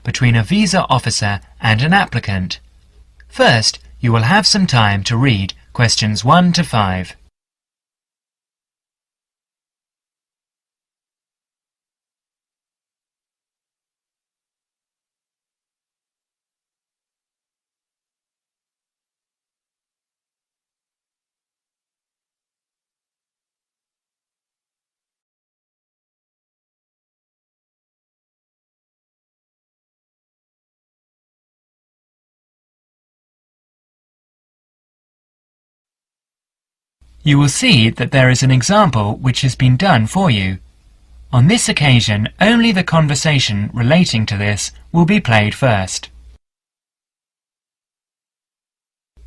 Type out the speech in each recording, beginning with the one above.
between a visa officer and an applicant. First, you will have some time to read questions 1 to 5. You will see that there is an example which has been done for you. On this occasion, only the conversation relating to this will be played first.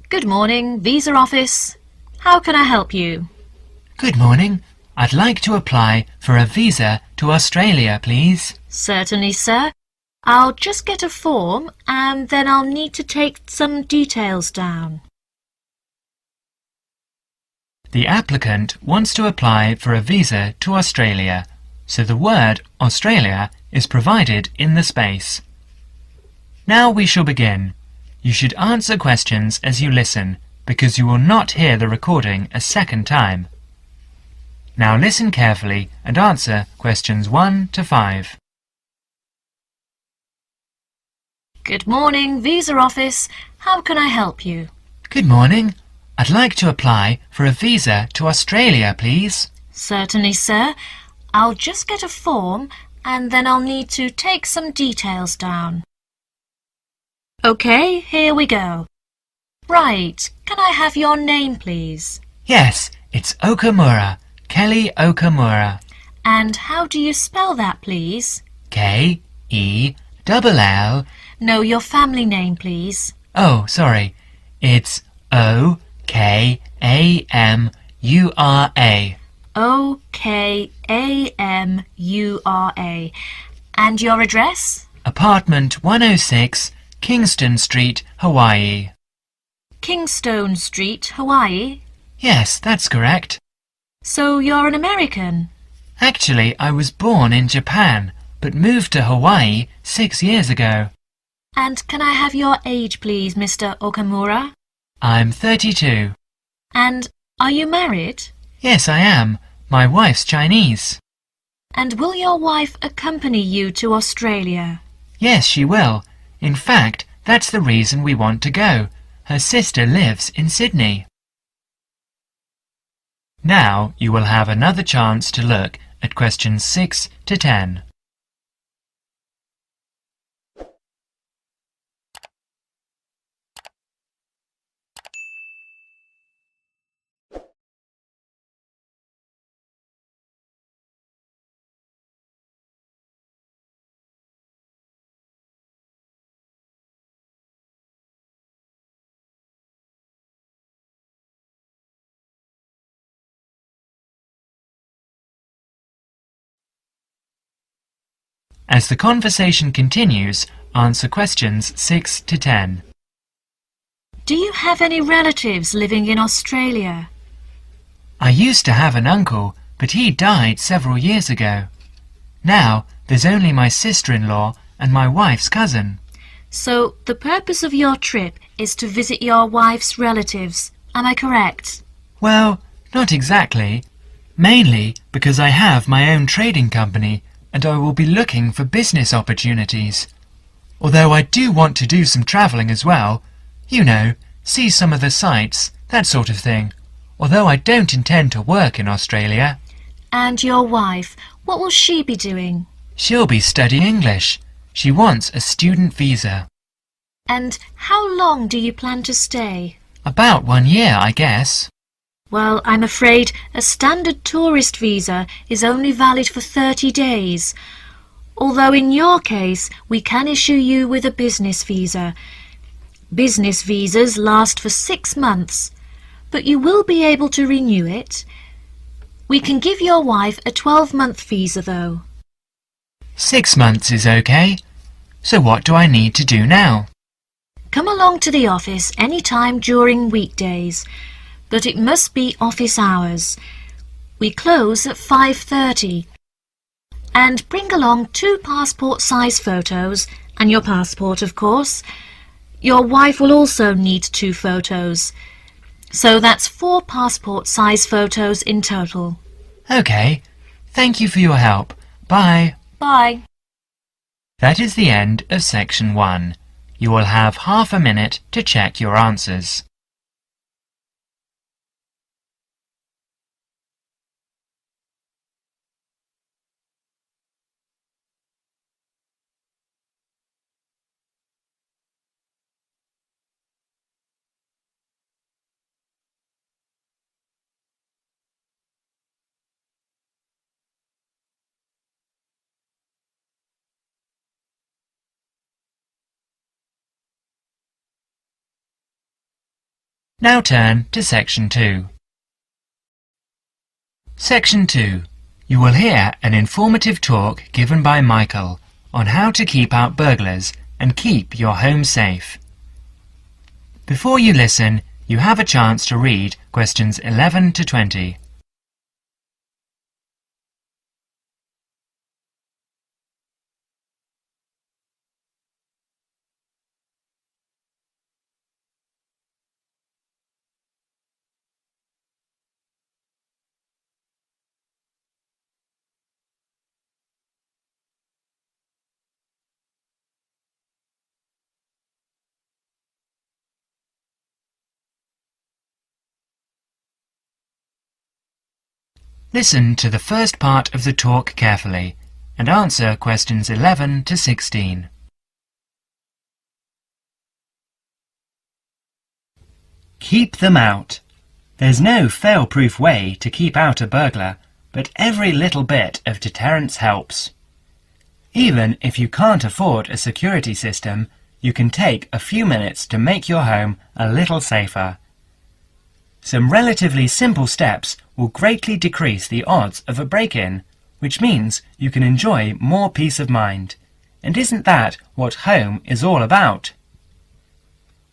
Good morning, Visa Office. How can I help you? Good morning. I'd like to apply for a visa to Australia, please. Certainly, sir. I'll just get a form and then I'll need to take some details down. The applicant wants to apply for a visa to Australia, so the word Australia is provided in the space. Now we shall begin. You should answer questions as you listen, because you will not hear the recording a second time. Now listen carefully and answer questions 1 to 5. Good morning, Visa Office. How can I help you? Good morning. I'd like to apply for a visa to Australia, please. Certainly, sir. I'll just get a form and then I'll need to take some details down. OK, here we go. Right, can I have your name, please? Yes, it's Okamura, Kelly Okamura. And how do you spell that, please? K-E-L-L. No, your family name, please. Oh, sorry. It's O-K-A-M-U-R-A. O-K-A-M-U-R-A. And your address? Apartment 106, Kingston Street, Hawaii. Kingstone Street, Hawaii? Yes, that's correct. So you're an American? Actually, I was born in Japan, but moved to Hawaii 6 years ago. And can I have your age, please, Mr. Okamura? I'm 32. And are you married? Yes, I am. My wife's Chinese. And will your wife accompany you to Australia? Yes, she will. In fact, that's the reason we want to go. Her sister lives in Sydney. Now you will have another chance to look at questions 6 to 10. As the conversation continues, answer questions 6 to 10. Do you have any relatives living in Australia? I used to have an uncle, but he died several years ago. Now there's only my sister-in-law and my wife's cousin. So the purpose of your trip is to visit your wife's relatives, am I correct? Well, not exactly. Mainly because I have my own trading company and I will be looking for business opportunities. Although I do want to do some travelling as well. You know, see some of the sights, that sort of thing. Although I don't intend to work in Australia. And your wife, what will she be doing? She'll be studying English. She wants a student visa. And how long do you plan to stay? About 1 year, I guess. Well, I'm afraid a standard tourist visa is only valid for 30 days. Although in your case, we can issue you with a business visa. Business visas last for 6 months, but you will be able to renew it. We can give your wife a 12-month visa, though. 6 months is okay. So what do I need to do now? Come along to the office any time during weekdays, but it must be office hours. We close at 5:30. And bring along 2 passport-size photos And your passport, of course. Your wife will also need 2 photos. So that's 4 passport-size photos in total. OK. Thank you for your help. Bye. Bye. That is the end of section 1. You will have half a minute to check your answers. Now turn to section 2. Section 2. You will hear an informative talk given by Michael on how to keep out burglars and keep your home safe. Before you listen, you have a chance to read questions 11 to 20. Listen to the first part of the talk carefully and answer questions 11 to 16. Keep them out. There's no fail-proof way to keep out a burglar, but every little bit of deterrence helps. Even if you can't afford a security system, you can take a few minutes to make your home a little safer. Some relatively simple steps will greatly decrease the odds of a break-in, which means you can enjoy more peace of mind. And isn't that what home is all about?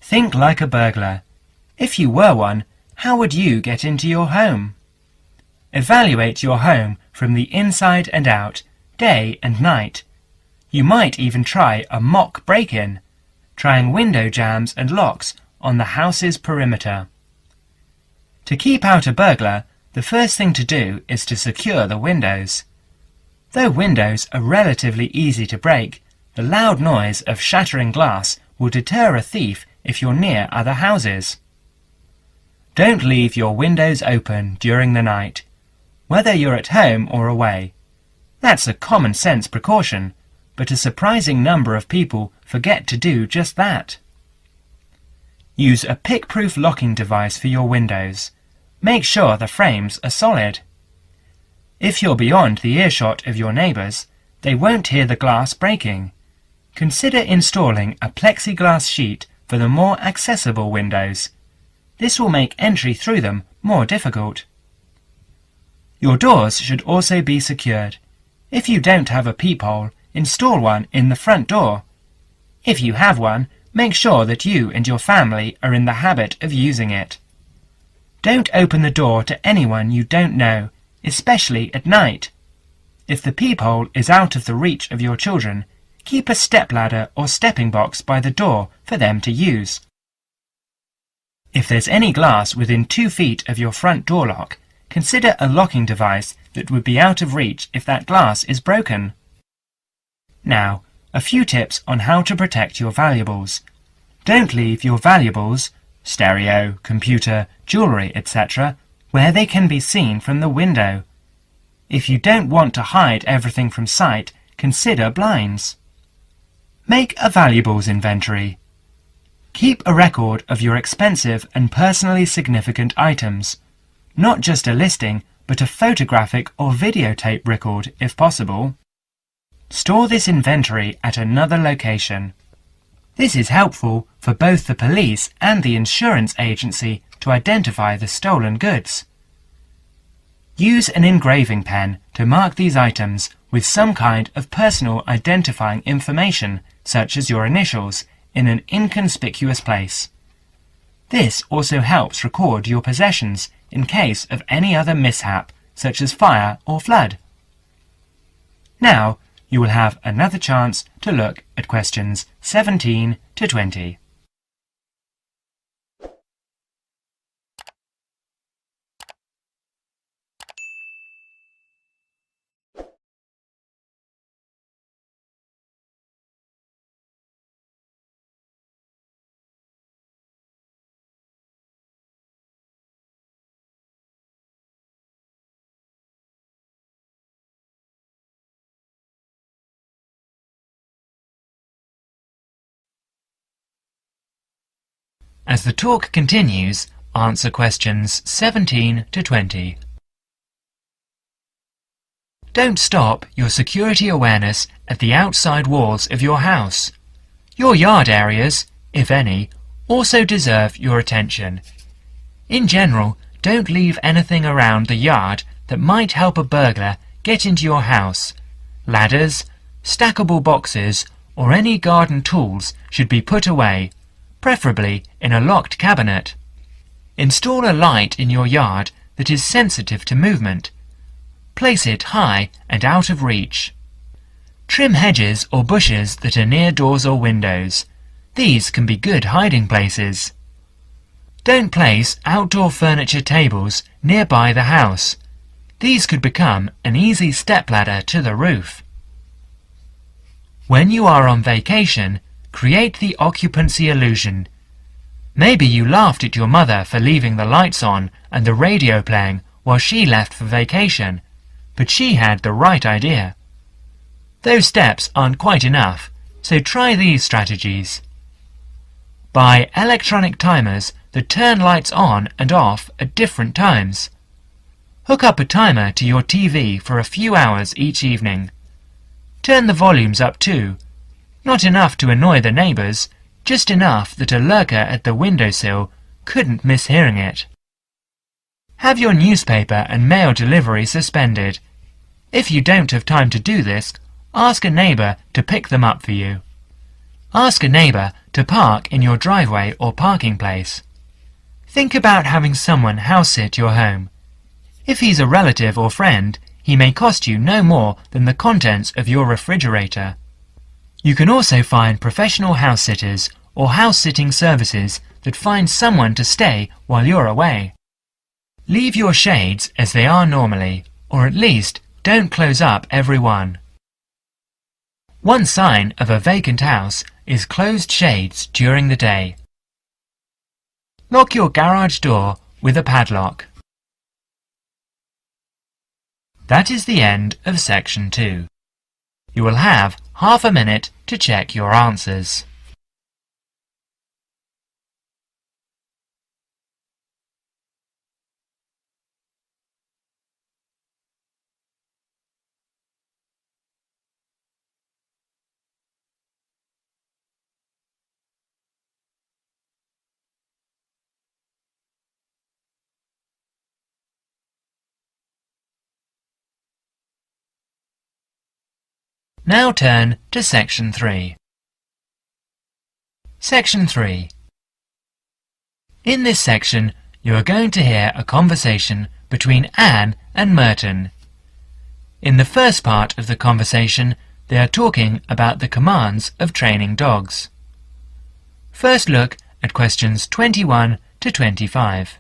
Think like a burglar. If you were one, how would you get into your home? Evaluate your home from the inside and out, day and night. You might even try a mock break-in, trying window jambs and locks on the house's perimeter. To keep out a burglar, the first thing to do is to secure the windows. Though windows are relatively easy to break, the loud noise of shattering glass will deter a thief if you're near other houses. Don't leave your windows open during the night, whether you're at home or away. That's a common sense precaution, but a surprising number of people forget to do just that. Use a pick-proof locking device for your windows. Make sure the frames are solid. If you're beyond the earshot of your neighbours, they won't hear the glass breaking. Consider installing a plexiglass sheet for the more accessible windows. This will make entry through them more difficult. Your doors should also be secured. If you don't have a peephole, install one in the front door. If you have one, make sure that you and your family are in the habit of using it. Don't open the door to anyone you don't know, especially at night. If the peephole is out of the reach of your children, keep a stepladder or stepping box by the door for them to use. If there's any glass within 2 feet of your front door lock, consider a locking device that would be out of reach if that glass is broken. Now, a few tips on how to protect your valuables. Don't leave your valuables, stereo, computer, jewellery, etc., where they can be seen from the window. If you don't want to hide everything from sight, consider blinds. Make a valuables inventory. Keep a record of your expensive and personally significant items. Not just a listing, but a photographic or videotape record if possible. Store this inventory at another location. This is helpful for both the police and the insurance agency to identify the stolen goods. Use an engraving pen to mark these items with some kind of personal identifying information, such as your initials, in an inconspicuous place. This also helps record your possessions in case of any other mishap, such as fire or flood. Now, you will have another chance to look at questions 17 to 20. As the talk continues, answer questions 17 to 20. Don't stop your security awareness at the outside walls of your house. Your yard areas, if any, also deserve your attention. In general, don't leave anything around the yard that might help a burglar get into your house. Ladders, stackable boxes, or any garden tools should be put away, preferably in a locked cabinet. Install a light in your yard that is sensitive to movement. Place it high and out of reach. Trim hedges or bushes that are near doors or windows. These can be good hiding places. Don't place outdoor furniture tables nearby the house. These could become an easy stepladder to the roof. When you are on vacation, create the occupancy illusion. Maybe you laughed at your mother for leaving the lights on and the radio playing while she left for vacation, but she had the right idea. Those steps aren't quite enough, so try these strategies. Buy electronic timers that turn lights on and off at different times. Hook up a timer to your TV for a few hours each evening. Turn the volumes up too. Not enough to annoy the neighbours, just enough that a lurker at the windowsill couldn't miss hearing it. Have your newspaper and mail delivery suspended. If you don't have time to do this, ask a neighbour to pick them up for you. Ask a neighbour to park in your driveway or parking place. Think about having someone house-sit your home. If he's a relative or friend, he may cost you no more than the contents of your refrigerator. You can also find professional house-sitters or house-sitting services that find someone to stay while you're away. Leave your shades as they are normally, or at least don't close up every one. One sign of a vacant house is closed shades during the day. Lock your garage door with a padlock. That is the end of section 2. You will have half a minute to check your answers. Now turn to section 3. Section 3. In this section, you are going to hear a conversation between Anne and Merton. In the first part of the conversation, they are talking about the commands of training dogs. First look at questions 21 to 25.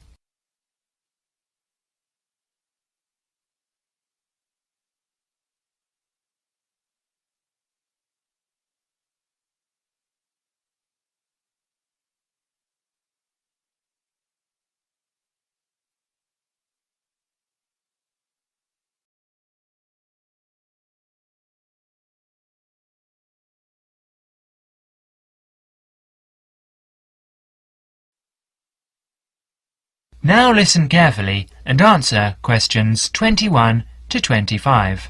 Now listen carefully and answer questions 21 to 25.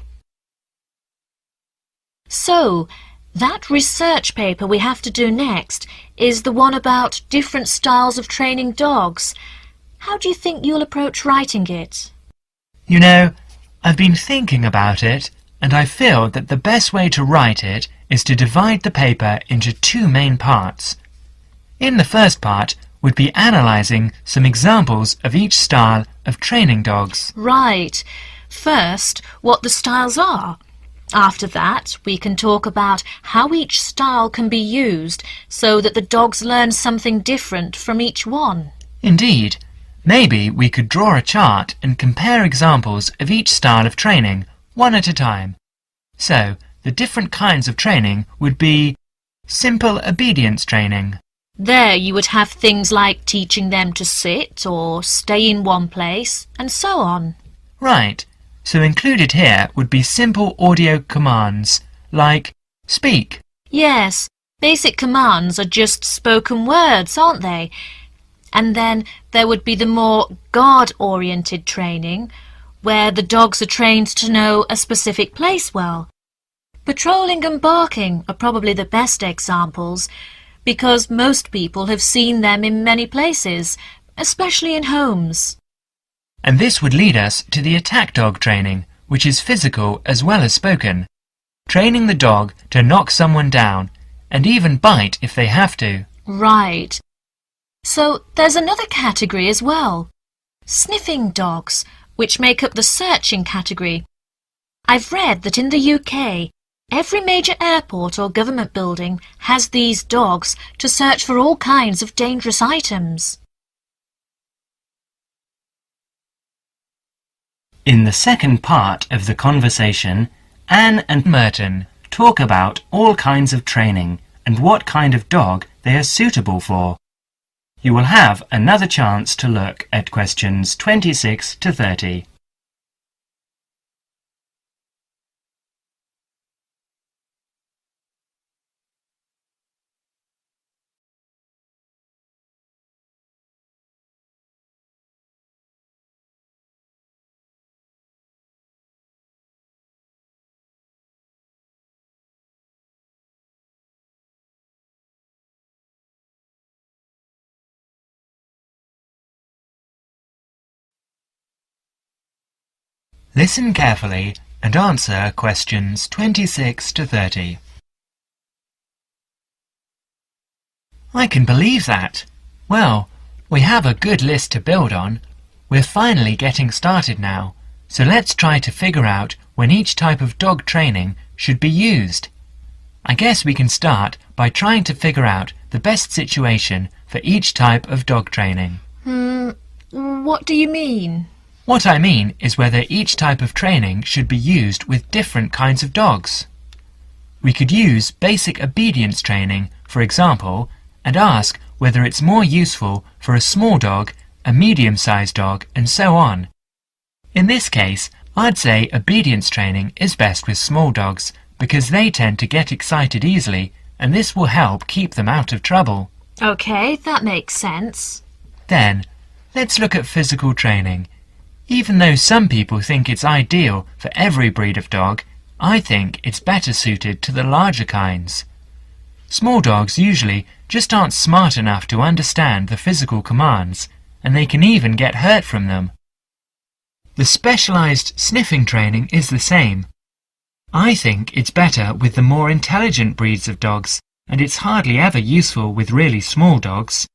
So, that research paper we have to do next is the one about different styles of training dogs. How do you think you'll approach writing it? You know, I've been thinking about it, and I feel that the best way to write it is to divide the paper into two main parts. In the first part, would be analysing some examples of each style of training dogs. Right. First, what the styles are. After that, we can talk about how each style can be used so that the dogs learn something different from each one. Indeed. Maybe we could draw a chart and compare examples of each style of training, one at a time. So, the different kinds of training would be simple obedience training. There you would have things like teaching them to sit or stay in one place, and so on. Right. So included here would be simple audio commands, like speak. Yes, basic commands are just spoken words, aren't they? And then there would be the more guard-oriented training, where the dogs are trained to know a specific place well. Patrolling and barking are probably the best examples, because most people have seen them in many places, especially in homes. And this would lead us to the attack dog training, which is physical as well as spoken. Training the dog to knock someone down, and even bite if they have to. Right. So there's another category as well. Sniffing dogs, which make up the searching category. I've read that in the UK, every major airport or government building has these dogs to search for all kinds of dangerous items. In the second part of the conversation, Anne and Merton. talk about all kinds of training and what kind of dog they are suitable for. You will have another chance to look at questions 26 to 30. Listen carefully and answer questions 26 to 30. I can believe that. Well, we have a good list to build on. We're finally getting started now, so let's try to figure out when each type of dog training should be used. I guess we can start by trying to figure out the best situation for each type of dog training. What do you mean? What I mean is whether each type of training should be used with different kinds of dogs. We could use basic obedience training, for example, and ask whether it's more useful for a small dog, a medium-sized dog, and so on. In this case, I'd say obedience training is best with small dogs because they tend to get excited easily, and this will help keep them out of trouble. Okay, that makes sense. Then, let's look at physical training. Even though some people think it's ideal for every breed of dog, I think it's better suited to the larger kinds. Small dogs usually just aren't smart enough to understand the physical commands, and they can even get hurt from them. The specialized sniffing training is the same. I think it's better with the more intelligent breeds of dogs, and it's hardly ever useful with really small dogs.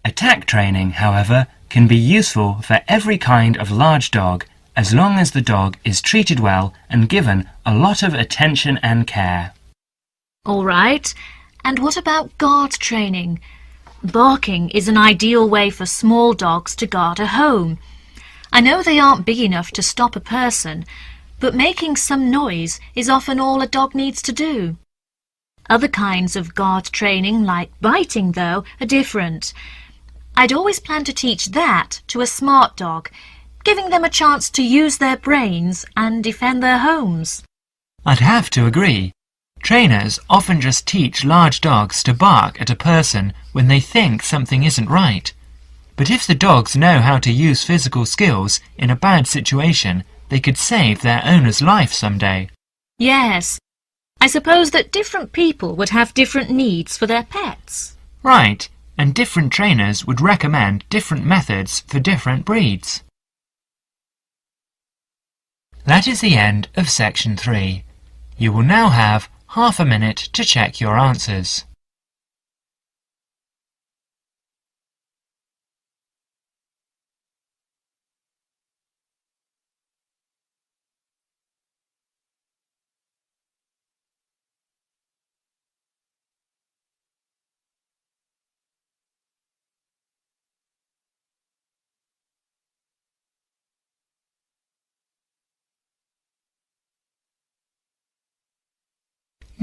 Attack training, however, can be useful for every kind of large dog as long as the dog is treated well and given a lot of attention and care. All right. And what about guard training? Barking is an ideal way for small dogs to guard a home. I know they aren't big enough to stop a person, but making some noise is often all a dog needs to do. Other kinds of guard training, like biting, though, are different. I'd always plan to teach that to a smart dog, giving them a chance to use their brains and defend their homes. I'd have to agree. Trainers often just teach large dogs to bark at a person when they think something isn't right. But if the dogs know how to use physical skills in a bad situation, they could save their owner's life someday. Yes. I suppose that different people would have different needs for their pets. Right, and different trainers would recommend different methods for different breeds. That is the end of section 3. You will now have half a minute to check your answers.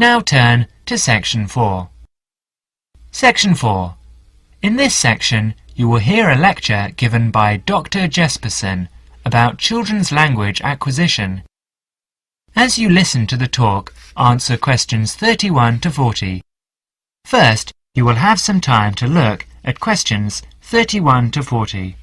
Now turn to Section 4. Section 4. In this section, you will hear a lecture given by Dr. Jespersen about children's language acquisition. As you listen to the talk, answer questions 31 to 40. First, you will have some time to look at questions 31 to 40.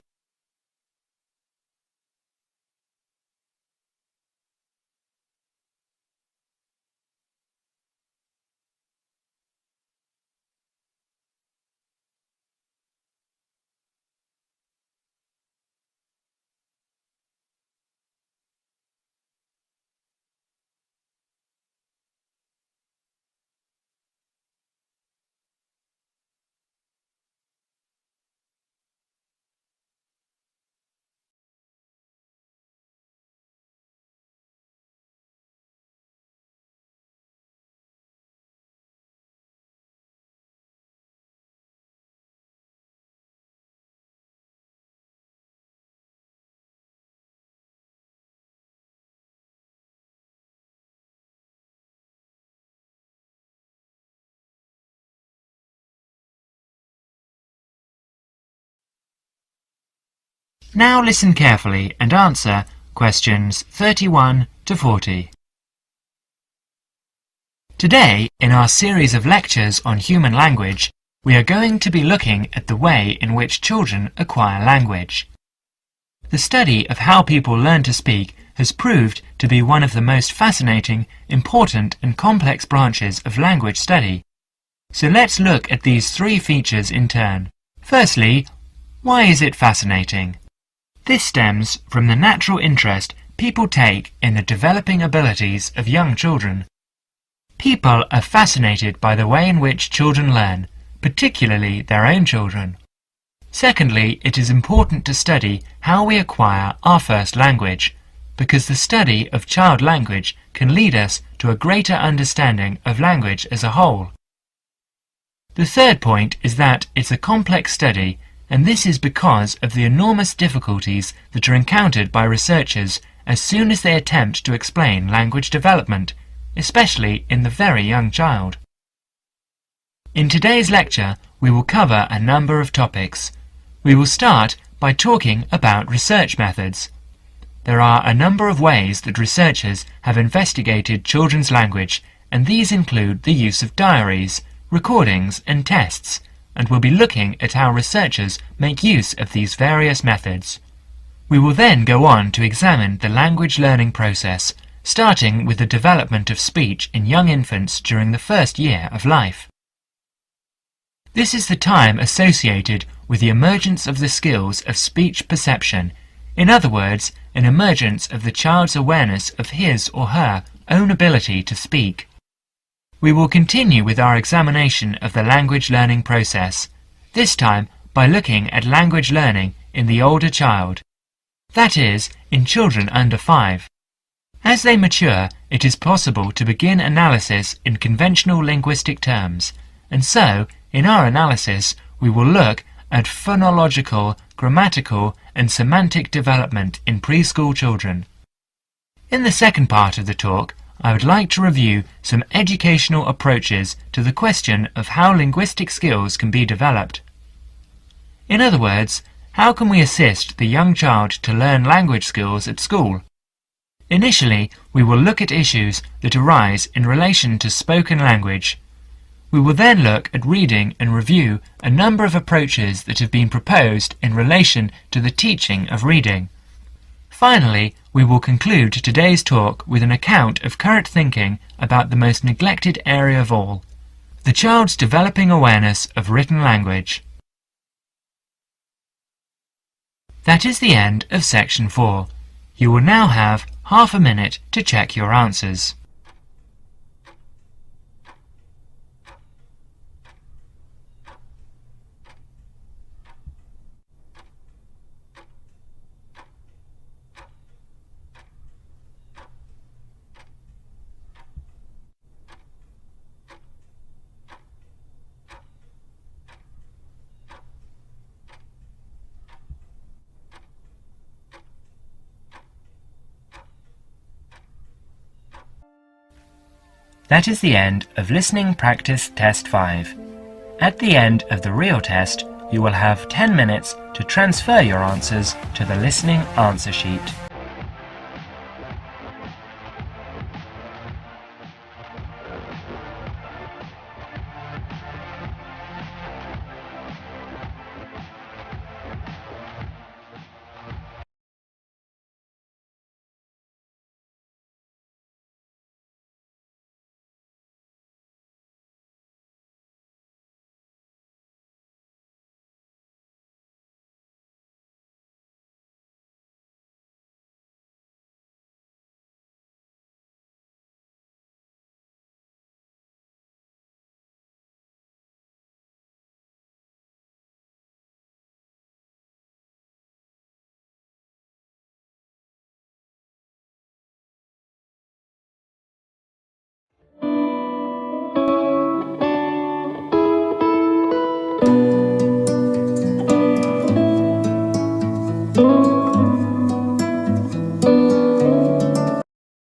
Now listen carefully and answer questions 31 to 40. Today, in our series of lectures on human language, we are going to be looking at the way in which children acquire language. The study of how people learn to speak has proved to be one of the most fascinating, important and complex branches of language study. So let's look at these three features in turn. Firstly, why is it fascinating? This stems from the natural interest people take in the developing abilities of young children. People are fascinated by the way in which children learn, particularly their own children. Secondly, it is important to study how we acquire our first language, because the study of child language can lead us to a greater understanding of language as a whole. The third point is that it's a complex study, and this is because of the enormous difficulties that are encountered by researchers as soon as they attempt to explain language development, especially in the very young child. In today's lecture, we will cover a number of topics. We will start by talking about research methods. There are a number of ways that researchers have investigated children's language, and these include the use of diaries, recordings and tests, and we'll be looking at how researchers make use of these various methods. We will then go on to examine the language learning process, starting with the development of speech in young infants during the first year of life. This is the time associated with the emergence of the skills of speech perception, in other words, an emergence of the child's awareness of his or her own ability to speak. We will continue with our examination of the language learning process, this time by looking at language learning in the older child, that is, in children under 5. As they mature, it is possible to begin analysis in conventional linguistic terms, and so, in our analysis, we will look at phonological, grammatical, and semantic development in preschool children. In the second part of the talk, I would like to review some educational approaches to the question of how linguistic skills can be developed. In other words, how can we assist the young child to learn language skills at school? Initially, we will look at issues that arise in relation to spoken language. We will then look at reading and review a number of approaches that have been proposed in relation to the teaching of reading. Finally, we will conclude today's talk with an account of current thinking about the most neglected area of all, the child's developing awareness of written language. That is the end of Section 4. You will now have half a minute to check your answers. That is the end of Listening Practice Test 5. At the end of the real test, you will have 10 minutes to transfer your answers to the listening answer sheet.